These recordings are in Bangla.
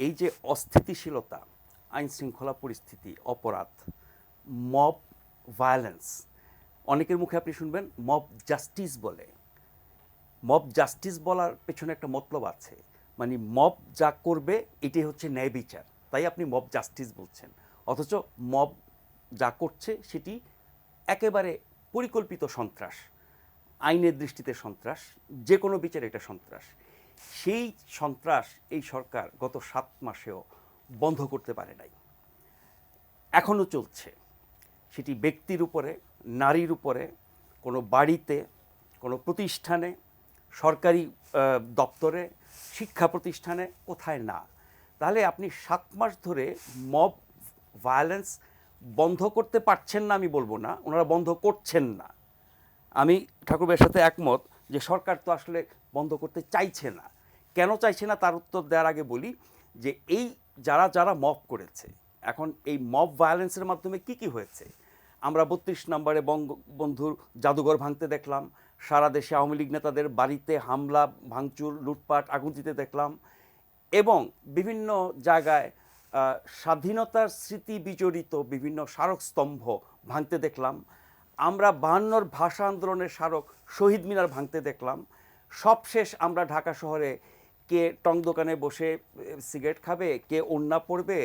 এই যে অস্থিতিশীলতা, আইন শৃঙ্খলা পরিস্থিতি, অপরাধ, মব ভায়োলেন্স, অনেকের মুখে আপনি শুনবেন মব জাস্টিস বলে। মব জাস্টিস বলার পেছনে একটা মতলব আছে, মানে মব যা করবে এটাই হচ্ছে ন্যায় বিচার, তাই আপনি মব জাস্টিস বলছেন। অথচ মব যা করছে সেটি একেবারে পরিকল্পিত সন্ত্রাস, আইনের দৃষ্টিতে সন্ত্রাস, যে কোনো বিচারে এটা সন্ত্রাস। সেই সন্ত্রাস এই সরকার গত 7 মাসেও বন্ধ করতে পারে নাই, এখনও চলছে। সেটি ব্যক্তির উপরে, নারীর উপরে, কোনো বাড়িতে, কোনো প্রতিষ্ঠানে, সরকারি দপ্তরে, শিক্ষা প্রতিষ্ঠানে, কোথায় না। তাহলে আপনি 7 মাস ধরে মব ভায়োলেন্স বন্ধ করতে পারছেন না আমি বলবো না, ওনারা বন্ধ করছেন না। আমি ঠাকুরবাইয়ের সাথে একমত যে সরকার তো আসলে বন্ধ করতে চাইছে না। কেন চাইছে না তার উত্তর দেওয়ার আগে বলি যে এই যারা যারা মব করেছে, এখন এই মব ভায়োলেন্সের মাধ্যমে কি কি হয়েছে। আমরা 32 নম্বরে বঙ্গবন্ধুর জাদুঘর ভাঙতে দেখলাম, সারা দেশে আওয়ামী লীগ নেতাদের বাড়িতে হামলা, ভাঙচুর, লুটপাট, আগুন দিতে দেখলাম, এবং বিভিন্ন জায়গায় স্বাধীনতার স্মৃতি বিজড়িত বিভিন্ন স্মারকস্তম্ভ ভাঙতে দেখলাম। আমরা 52 ভাষা আন্দোলনের স্মারক শহীদ মিনার ভাঙতে দেখলাম। সবশেষ আমরা ঢাকা শহরে কে টং দোকানে বসে সিগারেট খাবে, কে ওড়না পরবে,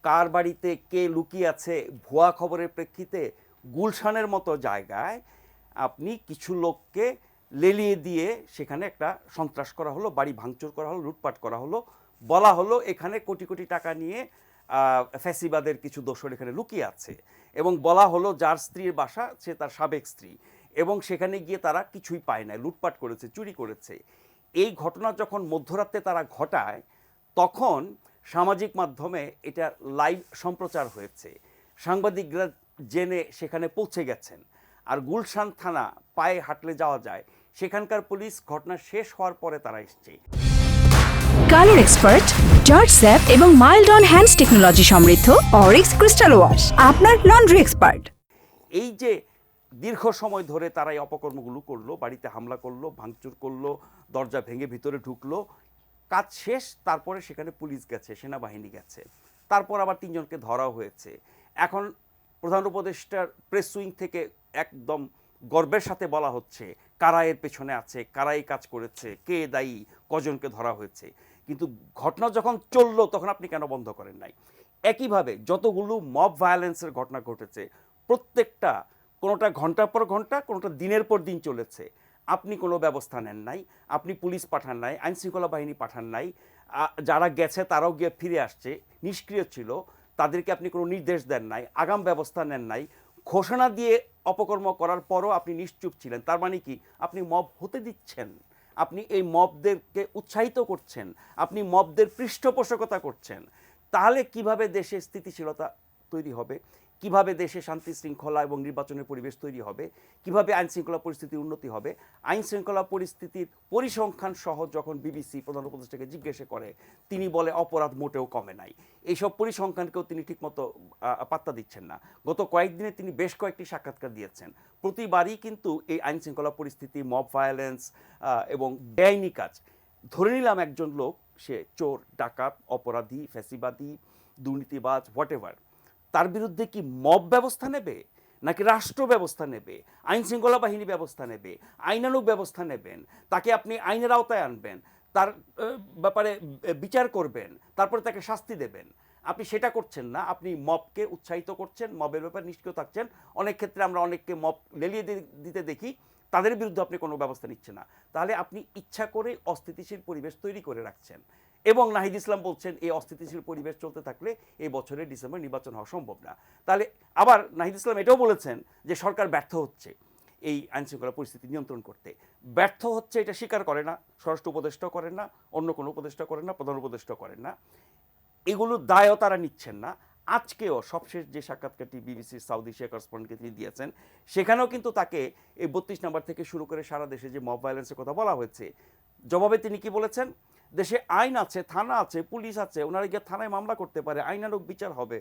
কার বাড়িতে কে লুকিয়ে আছে, ভুয়া খবরের প্রেক্ষিতে গুলশানের মতো জায়গায় আপনি কিছু লোককে লেলিয়ে দিয়ে সেখানে একটা সন্ত্রাস করা হলো, বাড়ি ভাঙচুর করা হলো, লুটপাট করা হলো। বলা হলো এখানে কোটি কোটি টাকা নিয়ে ফ্যাসিবাদের কিছু দোসর এখানে লুকিয়ে আছে, এবং বলা হলো যার স্ত্রীর বাসা সে তার সাবেক স্ত্রী, এবং সেখানে গিয়ে তারা কিছুই পায় না, লুটপাট করেছে, চুরি করেছে। এই ঘটনা যখন মধ্যরাতে তারা ঘটায় তখন সামাজিক মাধ্যমে এটা লাইভ সম্প্রচার হয়েছে, সাংবাদিকরা জেনে সেখানে পৌঁছে গেছেন। আর গুলশান থানা পায়ে হাঁটলে যাওয়া যায়, সেখানকার পুলিশ ঘটনা শেষ হওয়ার পরে তারা এসছে। কালার এক্সপার্ট, জর্জ স্যাপ এবং মাইল্ড অন হ্যান্ডস টেকনোলজি সমৃদ্ধ অরিক্স ক্রিস্টাল ওয়াশ আপনার লন্ড্রি এক্সপার্ট। এই যে দীর্ঘ সময় ধরে তারা এই অপকর্মগুলো করলো, বাড়িতে হামলা করলো, ভাঙচুর করলো, দরজা ভেঙে ভিতরে ঢুকলো, কাজ শেষ, তারপরে সেখানে পুলিশ গেছে, সেনাবাহিনী গেছে, তারপর আবার 3 জনকে ধরাও হয়েছে। এখন প্রধান উপদেষ্টার প্রেস উইং থেকে একদম গর্বের সাথে বলা হচ্ছে কারা এর পেছনে আছে, কারা এই কাজ করেছে, কে দায়ী, কজনকে ধরা হয়েছে। কিন্তু ঘটনা যখন চললো তখন আপনি কেন বন্ধ করেন নাই? একইভাবে যতগুলো মব ভায়োলেন্সের ঘটনা ঘটেছে প্রত্যেকটা, কোনোটা ঘন্টার পর ঘন্টা, কোনোটা দিনের পর দিন চলেছে, আপনি কোনো ব্যবস্থা নেন নাই, আপনি পুলিশ পাঠান নাই, আইনশৃঙ্খলা বাহিনী পাঠান নাই, যারা গেছে তারাও গিয়ে ফিরে আসছে, নিষ্ক্রিয় ছিল, তাদেরকে আপনি কোনো নির্দেশ দেন নাই, আগাম ব্যবস্থা নেন নাই, ঘোষণা দিয়ে অপকর্ম করার পরও আপনি নিশ্চুপ ছিলেন। তার মানে কি? আপনি মব হতে দিচ্ছেন, আপনি এই মবদেরকে উৎসাহিত করছেন, আপনি মবদের পৃষ্ঠপোষকতা করছেন। তাহলে কিভাবে দেশে স্থিতিশীলতা তৈরি হবে, কিভাবে দেশে শান্তি শৃঙ্খলা এবং নির্বাচনের পরিবেশ তৈরি হবে, কিভাবে আইন শৃঙ্খলা পরিস্থিতির উন্নতি হবে? আইন শৃঙ্খলা পরিস্থিতির পরিসংখ্যান সহ যখন বিবিসি প্রধান উপদেষ্টাকে জিজ্ঞাসা করে, তিনি বলে অপরাধ মোটেও কমে নাই। এইসব পরিসংখ্যানকেও তিনি ঠিকমতো পাত্তা দিচ্ছেন না। গত কয়েকদিনে তিনি বেশ কয়েকটি সাক্ষাৎকার দিয়েছেন, প্রতিবারই কিন্তু এই আইন শৃঙ্খলা পরিস্থিতি, মব ভায়োলেন্স এবং বেআইনি কাজ, ধরে নিলাম একজন লোক সে চোর, ডাকাত, অপরাধী, ফ্যাসিবাদী, দুর্নীতিবাজ, হোয়াটএভার, তার বিরুদ্ধে কি মব ব্যবস্থা নেবে, নাকি রাষ্ট্র ব্যবস্থা নেবে, আইন শৃঙ্খলা বাহিনী ব্যবস্থা নেবে, আইনানুগ ব্যবস্থা নেবেন, তাকে আপনি আইনের আওতায় আনবেন, তার ব্যাপারে বিচার করবেন, তারপরে তাকে শাস্তি দেবেন? আপনি সেটা করছেন না, আপনি মবকে উৎসাহিত করছেন, মবের ব্যাপারে নিষ্ক্রিয় থাকছেন। অনেক ক্ষেত্রে আমরা অনেককে মব লেলিয়ে দিতে দেখি, তাদের বিরুদ্ধে আপনি কোনো ব্যবস্থা নিচ্ছেন না। তাহলে আপনি ইচ্ছা করে অস্থিতিশীল পরিবেশ তৈরি করে রাখছেন। এবং নাহিদ ইসলাম বলছেন এই অস্থিতিশীল পরিবেশ চলতে থাকলে এই বছরের ডিসেম্বর নির্বাচন হওয়া সম্ভব না। তাহলে আবার নাহিদ ইসলাম এটাও বলেছেন যে সরকার ব্যর্থ হচ্ছে এই আইনশৃঙ্খলা পরিস্থিতি নিয়ন্ত্রণ করতে। ব্যর্থ হচ্ছে এটা স্বীকার করে না, স্বরাষ্ট্র উপদেষ্টাও করেন না, অন্য কোনো উপদেষ্টা করেন না, প্রধান উপদেষ্টা করেন না, এগুলোর দায়ও তারা নিচ্ছেন না। আজকেও সবশেষ যে সাক্ষাৎকারটি বিবিসির সাউথ এশিয়া করেসপন্ডেন্টকে তিনি দিয়েছেন, সেখানেও কিন্তু তাকে এই 32 নম্বর থেকে শুরু করে সারা দেশে যে মব ভায়োলেন্সের কথা বলা হয়েছে, জবাবে তিনি কি বলেছেন? দেশে আইন আছে, থানা আছে, পুলিশ আছে, ওনারা গিয়ে থানায় মামলা করতে পারে, আইনানুগ বিচার হবে।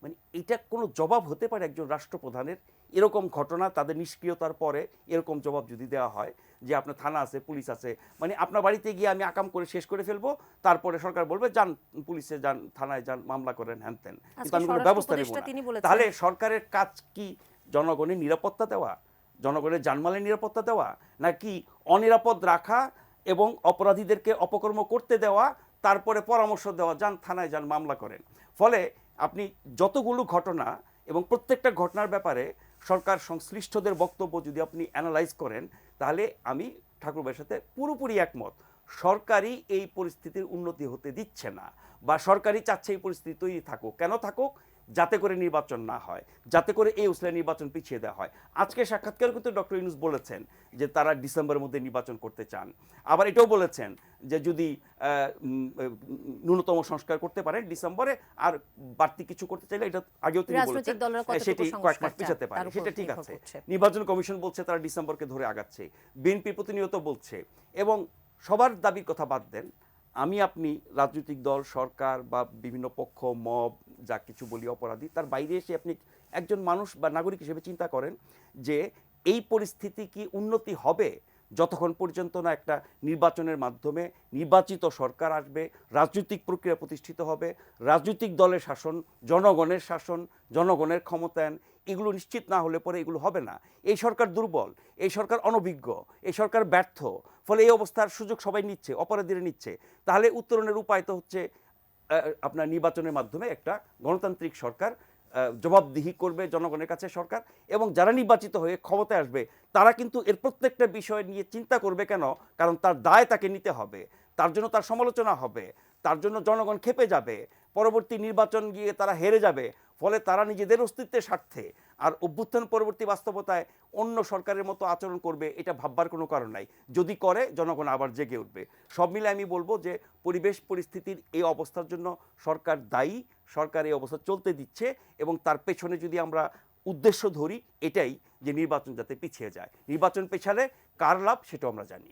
মানে এটা কোনো জবাব হতে পারে একজন রাষ্ট্রপ্রধানের? এরকম ঘটনা তাদের নিষ্ক্রিয়তার পরে এরকম জবাব যদি দেওয়া হয় যে আপনার থানা আছে, পুলিশ আছে, মানে আপনার বাড়িতে গিয়ে আমি আকাম করে শেষ করে ফেলবো, তারপরে সরকার বলবে যান পুলিশে যান, থানায় যান, মামলা করেন, হ্যান ত্যান, কিন্তু আমি কোনো ব্যবস্থা নেব না। তাহলে সরকারের কাজ কি জনগণের নিরাপত্তা দেওয়া, জনগণের জানমালের নিরাপত্তা দেওয়া, নাকি অনিরাপদ রাখা এবং অপরাধীদেরকে অপকর্ম করতে দেওয়া, তারপরে পরামর্শ দেওয়া যান থানায় যান, মামলা করেন? ফলে আপনি যতগুলো ঘটনা এবং প্রত্যেকটা ঘটনার ব্যাপারে সরকার সংশ্লিষ্টদের বক্তব্য যদি আপনি অ্যানালাইজ করেন, তাহলে আমি ঠাকুরবাইয়ের সাথে পুরোপুরি একমত। সরকারই এই পরিস্থিতির উন্নতি হতে দিচ্ছে না, বা সরকারই চাচ্ছে এই পরিস্থিতি তৈরি থাকুক। কেন থাকুক? যাতে করে নির্বাচন না হয়, যাতে করে এই উসলে নির্বাচন পিছিয়ে দেওয়া হয়। আজকে সাক্ষাৎকার কিন্তু ডক্টর ইউনূস বলেছেন যে তারা ডিসেম্বরের মধ্যে নির্বাচন করতে চান। আবার এটাও বলেছেন যে যদি ন্যূনতম সংস্কার করতে পারেন ডিসেম্বরে, আর বাড়তি কিছু করতে চাইলে, এটা আগেও তিনি বলেছেন সেটি কয়েক মাস পিছাতে পারে, সেটা ঠিক আছে। নির্বাচন কমিশন বলছে তারা ডিসেম্বরকে ধরে আগাচ্ছে, বিএনপি প্রতিনিয়ত বলছে। এবং সবার দাবির কথা বাদ দেন, আমি আপনি রাজনৈতিক দল, সরকার বা বিভিন্ন পক্ষ, মব, যা কিছু বলি অপরাধী, তার বাইরে এসে আপনি একজন মানুষ বা নাগরিক হিসেবে চিন্তা করেন যে এই পরিস্থিতি কি উন্নতি হবে যতক্ষণ পর্যন্ত না একটা নির্বাচনের মাধ্যমে নির্বাচিত সরকার আসবে, রাজনৈতিক প্রক্রিয়া প্রতিষ্ঠিত হবে, রাজনৈতিক দলের শাসন, জনগণের শাসন, জনগণের ক্ষমতায়ন, এগুলো নিশ্চিত না হলে পরে এগুলো হবে না। এই সরকার দুর্বল, এই সরকার অনভিজ্ঞ, এই সরকার ব্যর্থ। ফলে এই অবস্থার সুযোগ সবাই নিচ্ছে, অপরাধীরা নিচ্ছে। তাহলে উত্তরণের উপায় তো হচ্ছে আপনার নির্বাচনের মাধ্যমে একটা গণতান্ত্রিক সরকার জবাবদিহি করবে জনগণের কাছে সরকার, এবং যারা নির্বাচিত হয়ে ক্ষমতায় আসবে তারা কিন্তু এর প্রত্যেকটা বিষয় নিয়ে চিন্তা করবে। কেন? কারণ তার দায় তাকে নিতে হবে, তার জন্য তার সমালোচনা হবে, তার জন্য জনগণ ক্ষেপে যাবে, পরবর্তী নির্বাচন গিয়ে তারা হেরে যাবে। ফলে তারা নিজেদের অস্তিত্বের স্বার্থে আর অভ্যুত্থান পরবর্তী বাস্তবতায় অন্য সরকারের মতো আচরণ করবে, এটা ভাববার কোনো কারণ নাই। যদি করে, জনগণ আবার জেগে উঠবে। সব মিলে আমি বলবো যে পরিবেশ পরিস্থিতির এই অবস্থার জন্য সরকার দায়ী, সরকার এই অবস্থা চলতে দিচ্ছে, এবং তার পেছনে যদি আমরা উদ্দেশ্য ধরি এটাই যে নির্বাচন যাতে পিছিয়ে যায়। নির্বাচন পেছালে কার লাভ সেটাও আমরা জানি।